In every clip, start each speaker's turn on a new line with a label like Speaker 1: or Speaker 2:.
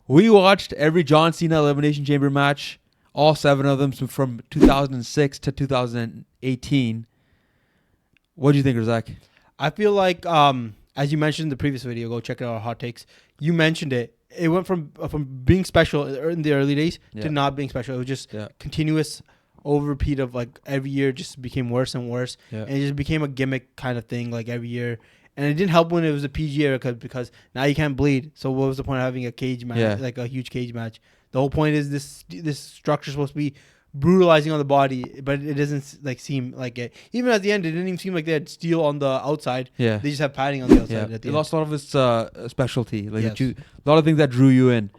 Speaker 1: We watched every John Cena Elimination Chamber match, all 7 of them from 2006 to 2018. What do you think, Razak?
Speaker 2: I feel like, as you mentioned in the previous video, go check out our hot takes. You mentioned it. It went from being special in the early days to not being special. It was just continuous over-repeat of like every year just became worse and worse. Yeah. And it just became a gimmick kind of thing like every year. And it didn't help when it was a PG era because now you can't bleed. So what was the point of having a cage match, like a huge cage match? The whole point is this structure is supposed to be brutalizing on the body, but it doesn't like seem like it. Even at the end, it didn't even seem like they had steel on the outside. Yeah, they just have padding on the outside.
Speaker 1: Yeah, it lost a lot of its specialty. Like a lot of things that drew you in.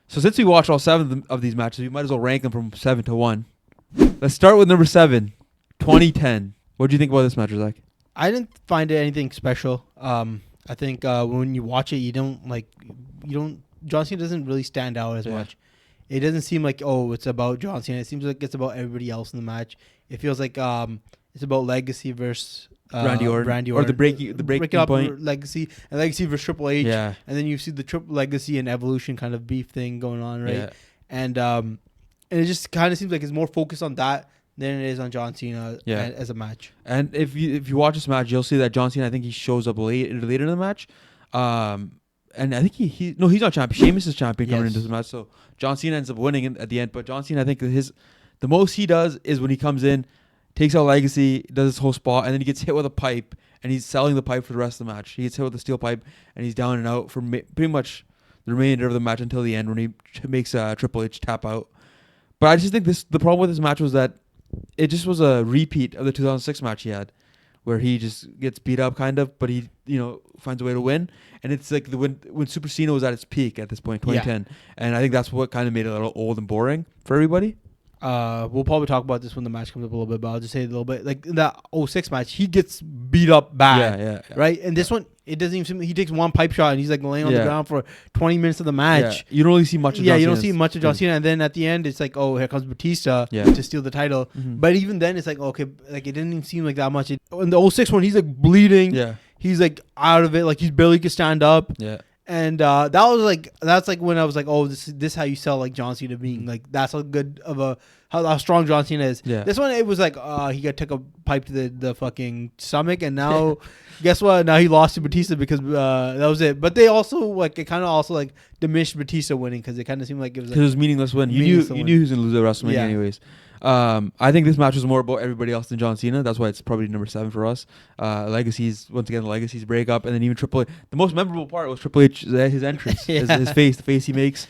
Speaker 1: So since we watched all 7 of these matches, we might as well rank them from 7 to 1. Let's start with number 7, 2010. What do you think about this match, Zach?
Speaker 2: I didn't find it anything special. I think when you watch it, you don't. John Cena doesn't really stand out as much. It doesn't seem like it's about John Cena. It seems like it's about everybody else in the match. It feels like it's about Legacy versus
Speaker 1: Randy Orton, or the breaking point.
Speaker 2: Legacy versus Triple H. Yeah, and then you see the Triple Legacy and Evolution kind of beef thing going on, right? Yeah. And it just kind of seems like it's more focused on that than it is on John Cena as a match.
Speaker 1: And if you watch this match, you'll see that John Cena, I think he shows up later in the match. And I think he's not champion. Sheamus is champion coming into this match. So John Cena ends up winning at the end. But John Cena, I think the most he does is when he comes in, takes out Legacy, does his whole spot, and then he gets hit with a pipe, and he's selling the pipe for the rest of the match. He gets hit with a steel pipe, and he's down and out for pretty much the remainder of the match until the end when he makes Triple H tap out. But I just think the problem with this match was that it just was a repeat of the 2006 match he had, where he just gets beat up kind of, but he finds a way to win. And it's like when Super Cena was at its peak at this point, 2010. Yeah. And I think that's what kind of made it a little old and boring for everybody.
Speaker 2: We'll probably talk about this when the match comes up a little bit, but I'll just say a little bit. Like in that 06 match, he gets beat up bad, yeah. Right? And this one, it doesn't even seem he takes one pipe shot and he's like laying on the ground for 20 minutes of the match.
Speaker 1: Yeah. You don't really see much of John Cena.
Speaker 2: You don't see much of John Cena. And then at the end, it's like, here comes Batista to steal the title. Mm-hmm. But even then, it's like, okay, like it didn't even seem like that much. In the 06 one, he's like bleeding. Yeah. He's like out of it. Like he's barely could stand up. Yeah. And that's when I was like, this is how you sell like John Cena being like, that's how good of how strong John Cena is. Yeah. This one, it was like he took a pipe to the fucking stomach, and now guess what? Now he lost to Batista because that was it. But they also it kind of also like diminished Batista winning because it kind of seemed like it was
Speaker 1: because it was meaningless win. You knew he was gonna lose at WrestleMania anyways. I think this match was more about everybody else than John Cena. That's why it's probably number 7 for us. Legacy's breakup, and then even Triple H. The most memorable part was Triple H, his entrance, his face, the face he makes.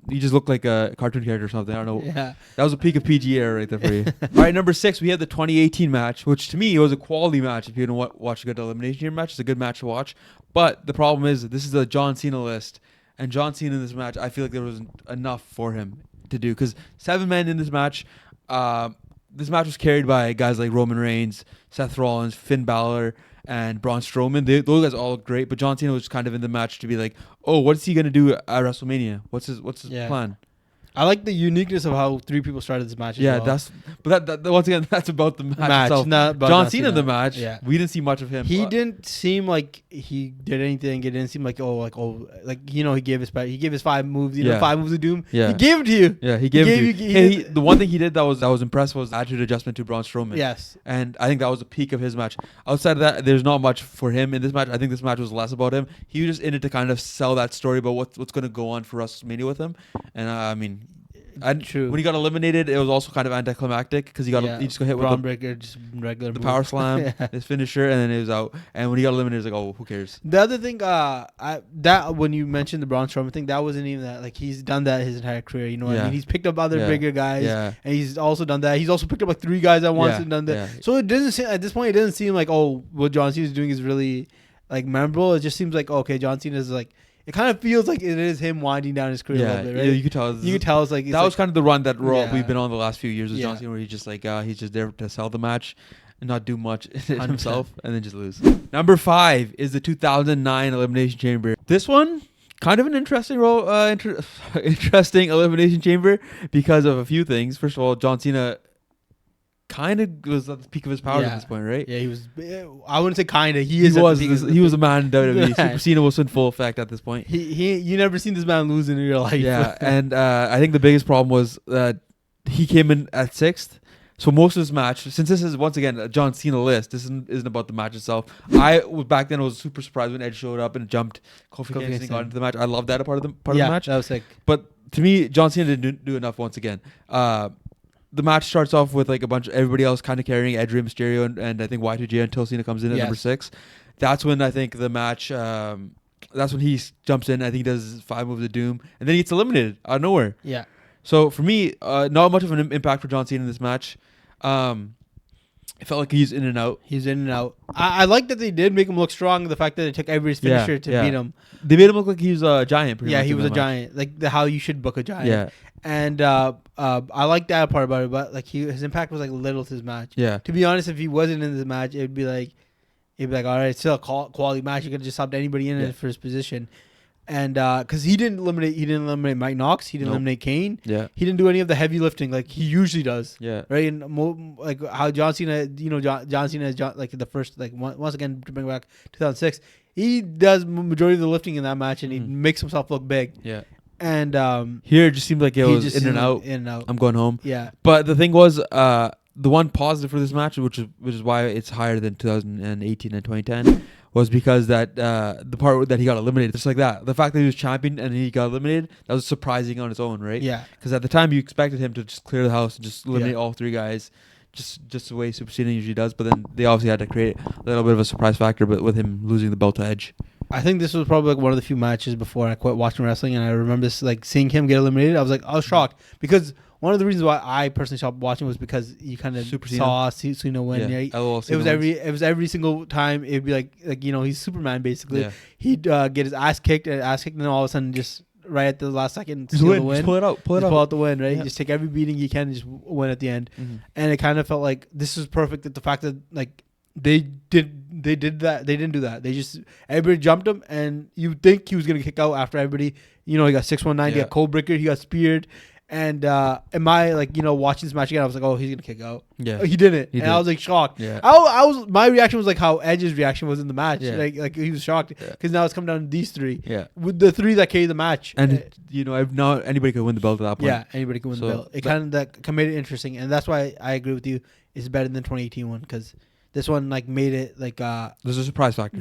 Speaker 1: He just looked like a cartoon character or something. I don't know. Yeah. That was a peak of PG era right there for you. All right, number 6, we had the 2018 match, which to me was a quality match. If you didn't watch a good Elimination Chamber match, it's a good match to watch. But the problem is, this is a John Cena list, and John Cena in this match, I feel like there wasn't enough for him to do because 7 men in this match. This match was carried by guys like Roman Reigns, Seth Rollins, Finn Balor, and Braun Strowman. Those guys all look great, but John Cena was kind of in the match to be like, what's he gonna do at WrestleMania? What's his plan?
Speaker 2: I like the uniqueness of how 3 people started this match.
Speaker 1: Yeah, that once again, that's about the match itself. Not about John Cena in the match. Yeah. We didn't see much of him.
Speaker 2: He didn't seem like he did anything. It didn't seem like he gave his 5 moves. 5 moves of doom. Yeah. He gave it to you.
Speaker 1: Yeah, he gave it to you. The one thing he did that was impressive was attitude adjustment to Braun Strowman.
Speaker 2: Yes,
Speaker 1: and I think that was the peak of his match. Outside of that, there's not much for him in this match. I think this match was less about him. He was just in it to kind of sell that story about what's going to go on for WrestleMania with him. And I mean. True. When he got eliminated, it was also kind of anticlimactic because he just got hit with the power slam, his finisher, and then it was out. And when he got eliminated, it was like, who cares?
Speaker 2: The other thing, that when you mentioned the Braun Strowman thing, that wasn't even that. Like he's done that his entire career. You know what I mean? He's picked up other bigger guys, and he's also done that. He's also picked up like 3 guys at once and done that. Yeah. So it doesn't seem, at this point, it doesn't seem like what John Cena is doing is really like memorable. It just seems like John Cena is like. It kind of feels like it is him winding down his career a little bit, right?
Speaker 1: Yeah, you could tell.
Speaker 2: It's like
Speaker 1: that was kind of the run that we've been on the last few years with John Cena, where he's just like he's just there to sell the match and not do much himself, and then just lose. Number 5 is the 2009 Elimination Chamber. This one, kind of an interesting interesting Elimination Chamber because of a few things. First of all, John Cena kind of was at the peak of his powers at this point, right?
Speaker 2: Yeah, he was. I wouldn't say kind of. He
Speaker 1: was a man in WWE. Super Cena was in full effect at this point.
Speaker 2: You never seen this man lose in real life.
Speaker 1: Yeah, and I think the biggest problem was that he came in at 6th. So most of this match, since this is once again a John Cena list, this isn't about the match itself. Back then I was super surprised when Edge showed up and jumped Kofi Kingston got into the match. I loved that part of the match.
Speaker 2: That was sick.
Speaker 1: But to me, John Cena didn't do enough once again. The match starts off with like a bunch of everybody else kind of carrying Edge, Rey Mysterio, and I think Y2J until Cena comes in at number 6. That's when I think the match. That's when he jumps in. I think he does 5 moves of doom, and then he gets eliminated out of nowhere.
Speaker 2: Yeah.
Speaker 1: So for me, not much of an impact for John Cena in this match. It felt like he's in and out.
Speaker 2: I like that they did make him look strong. The fact that they took every finisher to beat him.
Speaker 1: They made him look like he was a giant.
Speaker 2: He was a giant. Like how you should book a giant. Yeah. And I like that part about it, but like his impact was like little to his match.
Speaker 1: Yeah.
Speaker 2: To be honest, if he wasn't in this match, it'd be like, all right, it's still a quality match. You could have just subbed anybody in it for his position. And because he didn't eliminate Mike Knox, he didn't eliminate Kane.
Speaker 1: Yeah,
Speaker 2: he didn't do any of the heavy lifting like he usually does.
Speaker 1: Yeah,
Speaker 2: right. And like how John Cena, John Cena is like the first, like once again to bring back 2006, he does majority of the lifting in that match, and he makes himself look big.
Speaker 1: Yeah,
Speaker 2: and
Speaker 1: here it just seemed like it was in and out. I'm going home.
Speaker 2: Yeah,
Speaker 1: but the thing was, the one positive for this match, which is why it's higher than 2018 and 2010. Was because that the part that he got eliminated, just like that. The fact that he was champion and he got eliminated, that was surprising on its own, right?
Speaker 2: Yeah.
Speaker 1: Because at the time you expected him to just clear the house and just eliminate all 3 guys, just the way Super Cena usually does. But then they obviously had to create a little bit of a surprise factor, but with him losing the belt to Edge.
Speaker 2: I think this was probably like one of the few matches before I quit watching wrestling, and I remember this like seeing him get eliminated. I was shocked because. One of the reasons why I personally stopped watching was because you kind of saw Cena win. Yeah. It was every single time. It'd be like he's Superman basically. Yeah. He'd get his ass kicked, and then all of a sudden just right at the last second steal the win.
Speaker 1: Just pull out the win,
Speaker 2: right? Yeah. Just take every beating you can and just win at the end. Mm-hmm. And it kind of felt like this was perfect. That the fact that like they did that. They didn't do that. They just everybody jumped him, and you think he was gonna kick out after everybody. He got 619. He got cold breaker. He got speared. And watching this match again, I was like, oh, he's gonna kick out.
Speaker 1: Yeah,
Speaker 2: he didn't, I was like shocked.
Speaker 1: Yeah,
Speaker 2: my reaction was like how Edge's reaction was in the match.
Speaker 1: Yeah.
Speaker 2: Like he was shocked because now it's come down to these 3.
Speaker 1: Yeah,
Speaker 2: with the 3 that carry the match.
Speaker 1: And now anybody could win the belt at that point.
Speaker 2: Yeah, anybody can win the belt. It kind of made it interesting, and that's why I agree with you. It's better than the 2018 one because this one like made it like
Speaker 1: there's a surprise factor.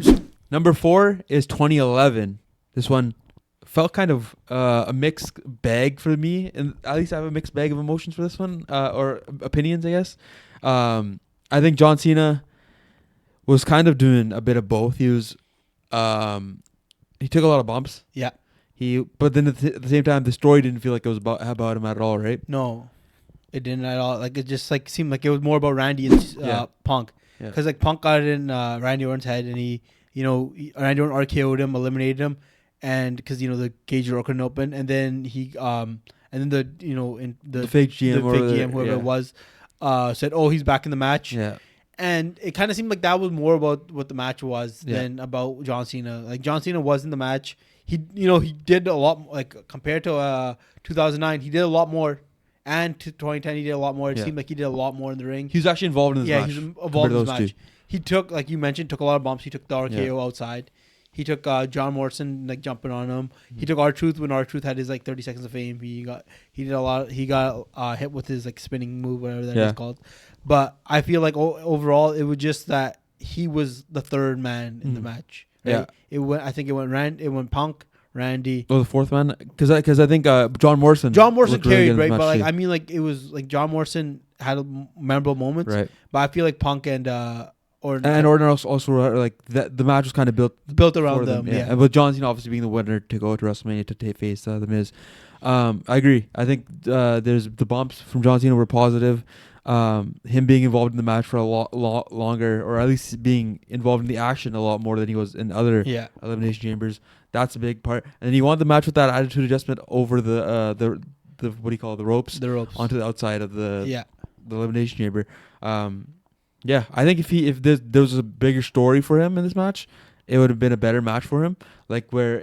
Speaker 1: Number 4 is 2011. This one felt kind of a mixed bag for me, and at least I have a mixed bag of emotions for this one, or opinions, I guess. I think John Cena was kind of doing a bit of both. He was, he took a lot of bumps.
Speaker 2: Yeah.
Speaker 1: But then at the same time, the story didn't feel like it was about him at all, right?
Speaker 2: No, it didn't at all. Like it just like seemed like it was more about Randy and Punk, because like Punk got it in Randy Orton's head, and he Randy Orton RKO'd him, eliminated him. And because the cage door couldn't open, and then he and then the
Speaker 1: fake GM,
Speaker 2: whoever it was, said, "Oh, he's back in the match."
Speaker 1: Yeah,
Speaker 2: and it kind of seemed like that was more about what the match was than about John Cena. Like John Cena was in the match. He did a lot, like compared to 2009, he did a lot more, and to 2010 he did a lot more. It seemed like he did a lot more in the ring.
Speaker 1: He was actually involved in this match.
Speaker 2: Yeah, he was involved in this match. He took, like you mentioned, a lot of bumps. He took the RKO outside. He took John Morrison like jumping on him. Mm-hmm. He took R-Truth when R-Truth had his like 30 seconds of fame. He got hit with his like spinning move, whatever that is called. But I feel like overall it was just that he was the third man in the match. Right? Yeah, I think it went Punk, Randy.
Speaker 1: Oh, the fourth man, because I think John Morrison
Speaker 2: carried, really right? But like I mean, like it was like John Morrison had memorable moments,
Speaker 1: right?
Speaker 2: But I feel like Punk and
Speaker 1: Orton also like that. The match was kind of built
Speaker 2: around them. Yeah.
Speaker 1: And with John Cena obviously being the winner to go to WrestleMania to face the Miz. I agree. I think there's the bumps from John Cena were positive. Him being involved in the match for a lot longer, or at least being involved in the action a lot more than he was in other Elimination Chambers. That's a big part. And he won the match with that attitude adjustment over the what do you call it, the ropes onto the outside of the Elimination Chamber. Yeah, I think if there was a bigger story for him in this match, it would have been a better match for him. Like where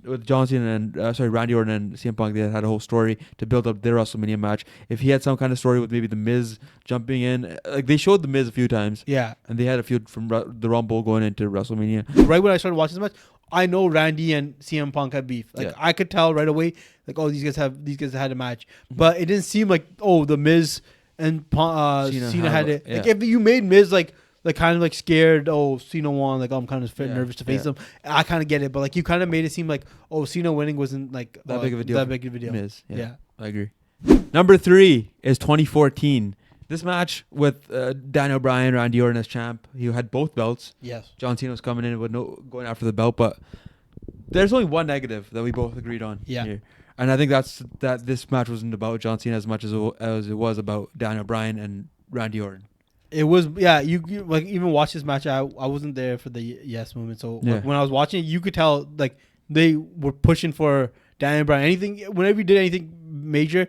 Speaker 1: with John Cena and Randy Orton and CM Punk, they had a whole story to build up their WrestleMania match. If he had some kind of story with maybe the Miz jumping in, like they showed the Miz a few times.
Speaker 2: Yeah,
Speaker 1: and they had a feud from the Rumble going into WrestleMania.
Speaker 2: Right when I started watching this match, I know Randy and CM Punk had beef. Like I could tell right away, like these guys had a match, but it didn't seem like the Miz and Cena had it. Like if you made Miz like kind of like scared, Cena won, like I'm kind of nervous to face him. I kind of get it, but like you kind of made it seem like Cena winning wasn't like
Speaker 1: that big of a deal.
Speaker 2: Miz, yeah,
Speaker 1: I agree. Number 3 is 2014. This match with Daniel Bryan, Randy Orton as champ. He had both belts.
Speaker 2: Yes.
Speaker 1: John Cena was coming in with going after the belt, but there's only one negative that we both agreed on here. And I think that this match wasn't about John Cena as much as it was about Daniel Bryan and Randy Orton.
Speaker 2: It was, you like even watch this match. I wasn't there for the yes moment. So like, when I was watching it, you could tell like they were pushing for Daniel Bryan. Whenever you did anything major,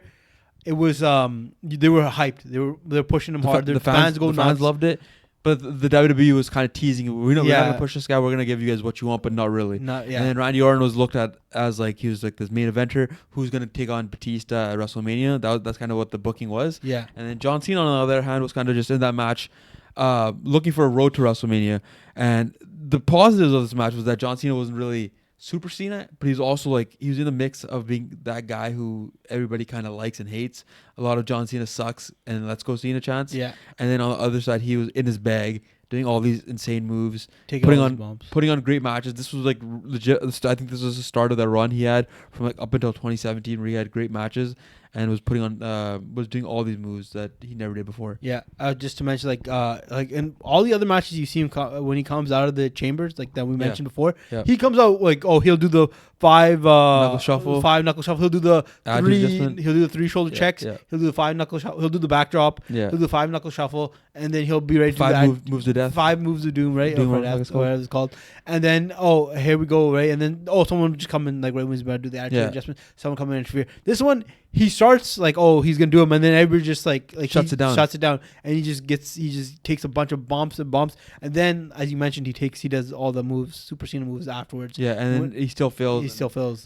Speaker 2: it was they were hyped. They were pushing him hard. The fans
Speaker 1: loved it. But the WWE was kind of teasing. We're not going to push this guy. We're going to give you guys what you want, but not really. And then Randy Orton was looked at as like he was like this main eventer who's going to take on Batista at WrestleMania. That's kind of what the booking was. Yeah. And then John Cena, on the other hand, was kind of just in that match, looking for a road to WrestleMania. And the positives of this match was that John Cena wasn't really Super Cena, but he's also like he was in the mix of being that guy who everybody kind of likes and hates. A lot of John Cena sucks and let's go Cena chants. Yeah. And then on the other side, he was in his bag doing all these insane moves, putting on great matches. This was like legit. I think this was the start of that run he had from like up until 2017, where he had great matches and was doing all these moves that he never did before. Yeah,
Speaker 2: just to mention like in all the other matches you see him when he comes out of the chambers like that we mentioned before, he comes out like he'll do the five knuckle shuffle. He'll do the three shoulder checks. Yeah. He'll do the 5 knuckle shuffle. He'll do the backdrop. Yeah. He'll do the 5 knuckle shuffle, and then he'll be ready to do
Speaker 1: moves to death.
Speaker 2: 5 moves of doom, right? Whatever it's called. And then here we go, right? And then someone would just come in like right when he's about to do the attitude adjustment. Someone come in and interfere. This one he starts like he's gonna do them, and then everybody just like
Speaker 1: shuts it down,
Speaker 2: and he just takes a bunch of bumps, and then as you mentioned he does all the moves, Super Cena moves afterwards.
Speaker 1: Yeah, and then he still fails.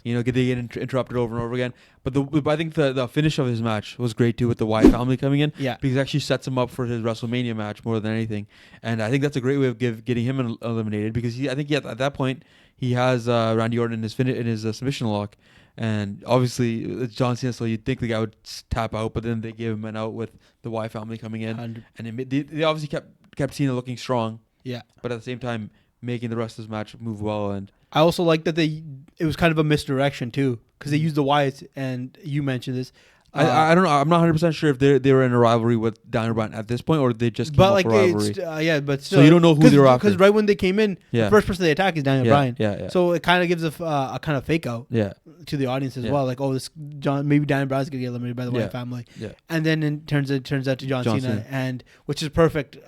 Speaker 1: You know, they get interrupted over and over again. But I think the finish of his match was great too, with the Wyatt family coming in. Yeah, because it actually sets him up for his WrestleMania match more than anything, and I think that's a great way of getting him eliminated, because I think at that point he has Randy Orton in his submission lock. And obviously it's John Cena, so you'd think the guy would tap out, but then they gave him an out with the Wyatt family coming in, 100. And they obviously kept Cena looking strong. Yeah, but at the same time making the rest of his match move well. And
Speaker 2: I also like that it was kind of a misdirection too, because they used the Wyatts, and you mentioned this.
Speaker 1: I don't know. I'm not 100% sure if they were in a rivalry with Daniel Bryan at this point, or they just came up a rivalry.
Speaker 2: But still,
Speaker 1: so you don't know who they were after.
Speaker 2: Because right when they came in, the first person they attack is Daniel Bryan.
Speaker 1: Yeah.
Speaker 2: So it kind of gives a kind of fake out to the audience as well. Like, maybe Daniel Bryan's gonna get eliminated by the Wyatt family. Yeah. And then it turns out to John Cena, and which is perfect.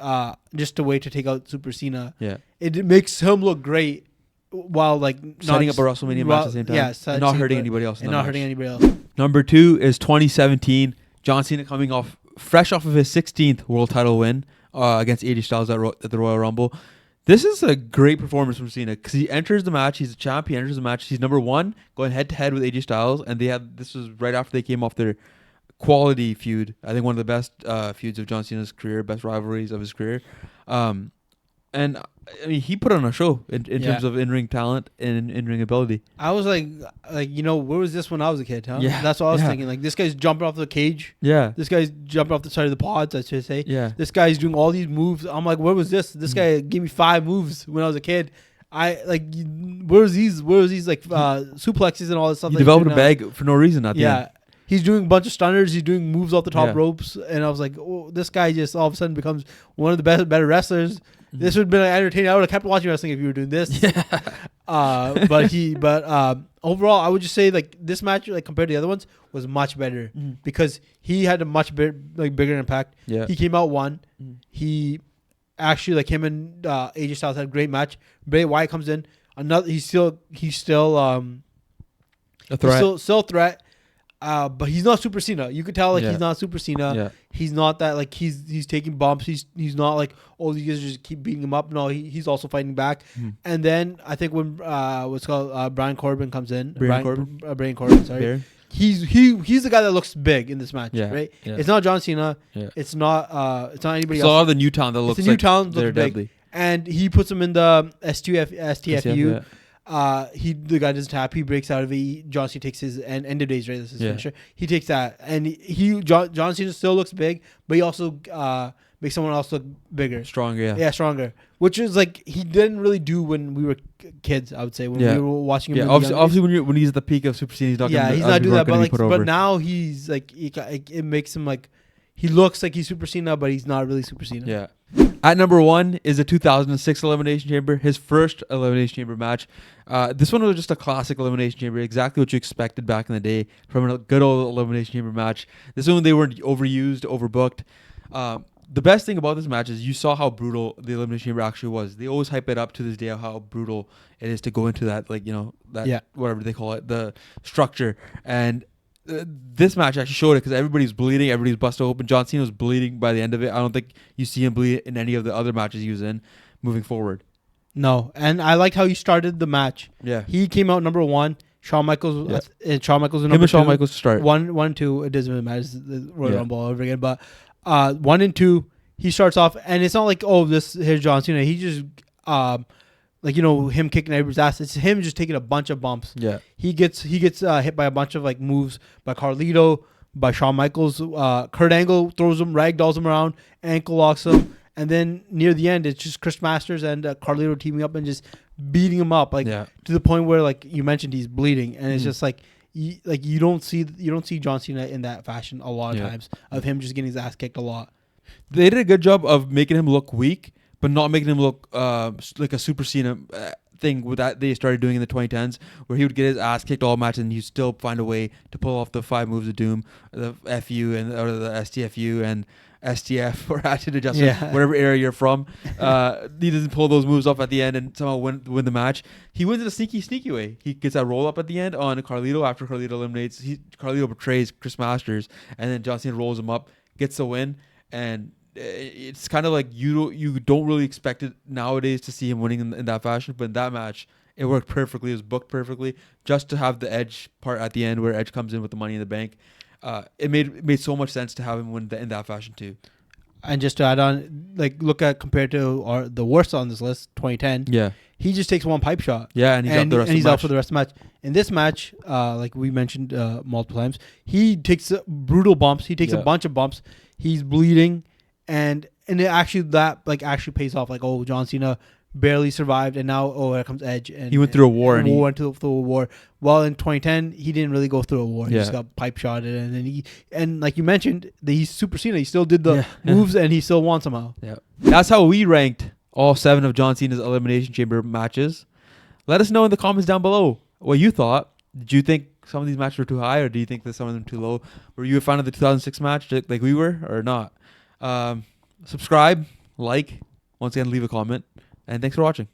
Speaker 2: Just a way to take out Super Cena. Yeah. It makes him look great, while like
Speaker 1: setting up a WrestleMania match at the same time. Yeah, and not hurting anybody else. Number 2 is 2017. John Cena coming fresh off of his 16th world title win against AJ Styles at the Royal Rumble. This is a great performance from Cena, because he enters the match. He's a champ. He enters the match. He's number 1, going head to head with AJ Styles, and this was right after they came off their quality feud. I think one of the best feuds of John Cena's career, best rivalries of his career. And I mean, he put on a show in terms of in-ring talent and in-ring ability.
Speaker 2: I was like, where was this when I was a kid? Huh? Yeah, that's what I was thinking. Like, this guy's jumping off the cage. Yeah, this guy's jumping off the side of the pods, I should say. Yeah, this guy's doing all these moves. I'm like, where was this? This guy gave me 5 moves when I was a kid. Where was these like suplexes and all this stuff?
Speaker 1: He developed a bag for no reason. At the end.
Speaker 2: He's doing a bunch of stunners. He's doing moves off the top ropes, and I was like, this guy just all of a sudden becomes one of the better wrestlers. Mm-hmm. This would have been entertaining. I would have kept watching wrestling if you were doing this. Yeah. But overall, I would just say like this match, like compared to the other ones, was much better because he had a much bigger impact. Yeah. He came out one. Mm-hmm. He actually, like, him and AJ Styles had a great match. Bray Wyatt comes in. He's still a threat. Still a threat. But he's not Super Cena. You could tell like he's not Super Cena.
Speaker 1: Yeah.
Speaker 2: He's not that like he's taking bumps. He's not like, oh, you guys just keep beating him up. No, he's also fighting back. And then I think when Brian Corbin comes in, Brian Corbin, sorry. Bear. He's the guy that looks big in this match, right? Yeah. It's not John Cena. Yeah. It's not anybody else.
Speaker 1: It's a lot of the new talent that looks like they're deadly.
Speaker 2: And he puts him in the STFU. The guy doesn't tap. He breaks out of it. John Cena takes his end of days, right? This is finisher. He takes that, and John Cena still looks big, but he also makes someone else look bigger,
Speaker 1: stronger.
Speaker 2: Stronger. Which is like he didn't really do when we were kids. I would say when we were watching him.
Speaker 1: Yeah, obviously when he's at the peak of Super Cena, he's not.
Speaker 2: He's not doing that. But now he's like it makes him like he looks like he's Super Cena, but he's not really Super Cena.
Speaker 1: Yeah. At number 1 is the 2006 Elimination Chamber, his first Elimination Chamber match. This one was just a classic Elimination Chamber, exactly what you expected back in the day from a good old Elimination Chamber match. This one, they weren't overused, overbooked. The best thing about this match is you saw how brutal the Elimination Chamber actually was. They always hype it up to this day of how brutal it is to go into that, whatever they call it, the structure. And this match actually showed it because everybody's bleeding, everybody's busted open. John Cena was bleeding by the end of it. I don't think you see him bleed in any of the other matches he was in moving forward.
Speaker 2: No, and I liked how he started the match.
Speaker 1: Yeah,
Speaker 2: he came out number 1. Shawn Michaels, Shawn Michaels was number 2.
Speaker 1: Him and Shawn Michaels start
Speaker 2: 1, 2. It doesn't really matter. It's the Royal Rumble all over again. But 1 and 2, he starts off, and it's not like here's John Cena. He just him kicking everybody's ass. It's him just taking a bunch of bumps.
Speaker 1: Yeah,
Speaker 2: he gets hit by a bunch of like moves by Carlito, by Shawn Michaels. Kurt Angle throws him, ragdolls him around, ankle locks him, and then near the end, it's just Chris Masters and Carlito teaming up and just beating him up to the point where like you mentioned he's bleeding, and it's just like you don't see John Cena in that fashion a lot of times of him just getting his ass kicked a lot.
Speaker 1: They did a good job of making him look weak, but not making him look like a Super Cena thing with that they started doing in the 2010s, where he would get his ass kicked all match and he'd still find a way to pull off the 5 moves of doom, the FU and or the STFU and STF or Hatchet Adjustment, whatever area you're from. He doesn't pull those moves off at the end and somehow win the match. He wins in a sneaky way. He gets that roll up at the end on Carlito after Carlito eliminates. Carlito betrays Chris Masters, and then John Cena rolls him up, gets the win, and it's kind of like you don't really expect it nowadays to see him winning in that fashion, but in that match it worked perfectly. It was booked perfectly, just to have the Edge part at the end where Edge comes in with the Money in the Bank. It made so much sense to have him win in that fashion too.
Speaker 2: And just to add on, like look at compared to the worst on this list, 2010.
Speaker 1: Yeah,
Speaker 2: he just takes one pipe shot.
Speaker 1: Yeah, and he's out for the rest
Speaker 2: of the match. In this match, like we mentioned multiple times, he takes brutal bumps. He takes a bunch of bumps. He's bleeding. And it actually pays off. Like, oh, John Cena barely survived, and now here comes Edge, and
Speaker 1: he went through a war.
Speaker 2: And he went through a war. Well, in 2010, he didn't really go through a war. He just got pipe shotted, and then and like you mentioned, he's Super Cena. He still did the moves, and he still won somehow.
Speaker 1: Yeah, that's how we ranked all 7 of John Cena's Elimination Chamber matches. Let us know in the comments down below what you thought. Did you think some of these matches were too high, or do you think that some of them too low? Were you a fan of the 2006 match like we were, or not? Subscribe, like, once again, leave a comment, and thanks for watching.